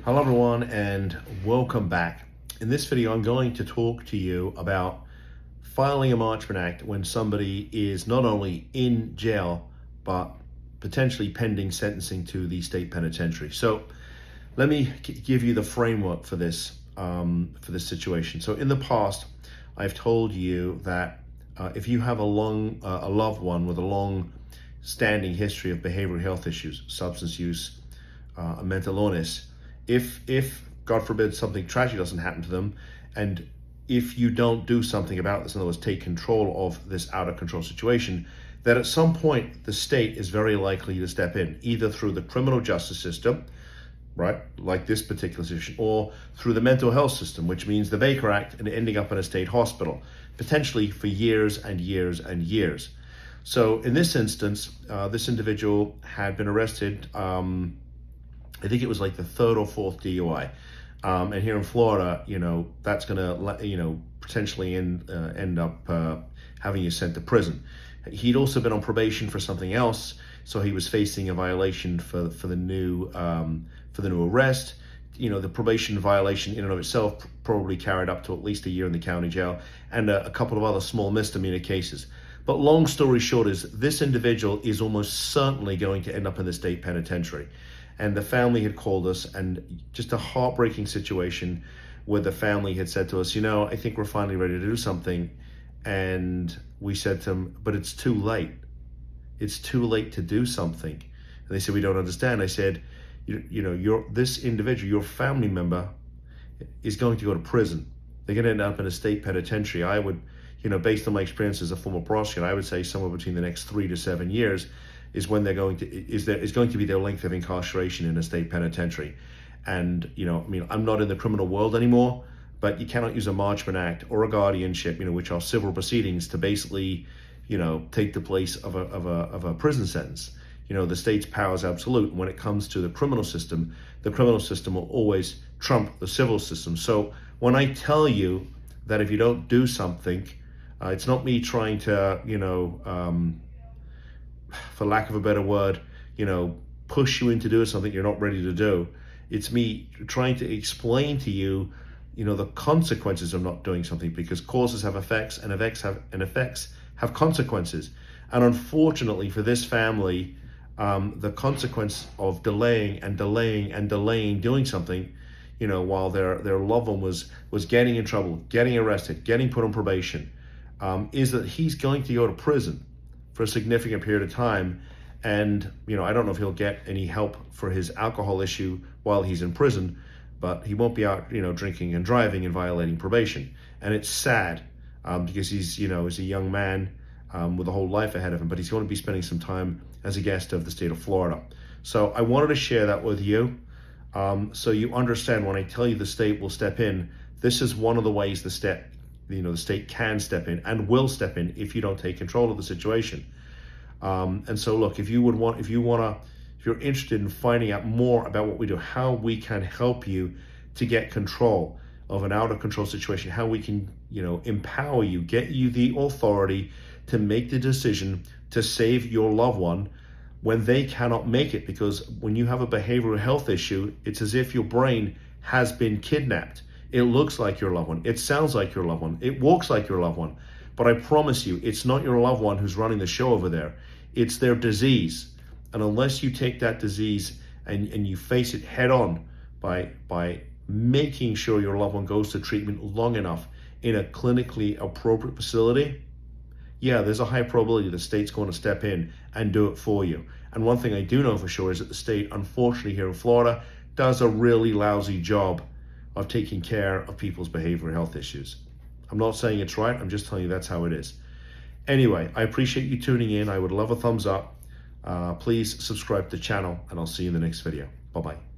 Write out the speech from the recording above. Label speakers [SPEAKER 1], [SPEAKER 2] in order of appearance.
[SPEAKER 1] Hello everyone and welcome back. In this video I'm going to talk to you about filing a Marchman Act when somebody is not only in jail but potentially pending sentencing to the state penitentiary. So let me give you the framework for this situation. So in the past I've told you that if you have a loved one with a long standing history of behavioral health issues, substance use, a mental illness, if God forbid something tragic doesn't happen to them, and if you don't do something about this, in other words, take control of this out of control situation, that at some point the state is very likely to step in, either through the criminal justice system, right, like this particular situation, or through the mental health system, which means the Baker Act and ending up in a state hospital, potentially for years and years and years. So in this instance, this individual had been arrested, I think it was like the third or fourth DUI. And here in Florida, that's going to, potentially end up having you sent to prison. He'd also been on probation for something else, so he was facing a violation for the new arrest. The probation violation in and of itself probably carried up to at least a year in the county jail, and a couple of other small misdemeanor cases. But long story short is this individual is almost certainly going to end up in the state penitentiary. And the family had called us, and just a heartbreaking situation where the family had said to us, I think we're finally ready to do something. And we said to them, but it's too late. It's too late to do something. And they said, we don't understand. I said, this individual, your family member, is going to go to prison. They're going to end up in a state penitentiary. I would, based on my experience as a former prosecutor, I would say somewhere between the next 3 to 7 years is when is going to be their length of incarceration in a state penitentiary. And I'm not in the criminal world anymore, but you cannot use a Marchman Act or a guardianship, which are civil proceedings, to basically take the place of a prison sentence. The state's power is absolute. When it comes to the criminal system will always trump the civil system. So when I tell you that if you don't do something, it's not me trying to for lack of a better word, push you into doing something you're not ready to do. It's me trying to explain to you, the consequences of not doing something, because causes have effects and effects have consequences. And unfortunately for this family, the consequence of delaying doing something, while their loved one was getting in trouble, getting arrested, getting put on probation, is that he's going to go to prison for a significant period of time. And, I don't know if he'll get any help for his alcohol issue while he's in prison, but he won't be out, drinking and driving and violating probation. And it's sad because he's a young man with a whole life ahead of him, but he's going to be spending some time as a guest of the state of Florida. So I wanted to share that with you so you understand when I tell you the state will step in, this is one of the ways the state can step in and will step in if you don't take control of the situation. And so look, if you're interested in finding out more about what we do, how we can help you to get control of an out of control situation, how we can, empower you, get you the authority to make the decision to save your loved one when they cannot make it. Because when you have a behavioral health issue, it's as if your brain has been kidnapped. It looks like your loved one. It sounds like your loved one. It walks like your loved one. But I promise you, it's not your loved one who's running the show over there. It's their disease. And unless you take that disease and you face it head on by making sure your loved one goes to treatment long enough in a clinically appropriate facility, there's a high probability the state's going to step in and do it for you. And one thing I do know for sure is that the state, unfortunately here in Florida, does a really lousy job of taking care of people's behavioral health issues. I'm not saying it's right, I'm just telling you that's how it is. Anyway, I appreciate you tuning in. I would love a thumbs up. Please subscribe to the channel, and I'll see you in the next video. Bye-bye.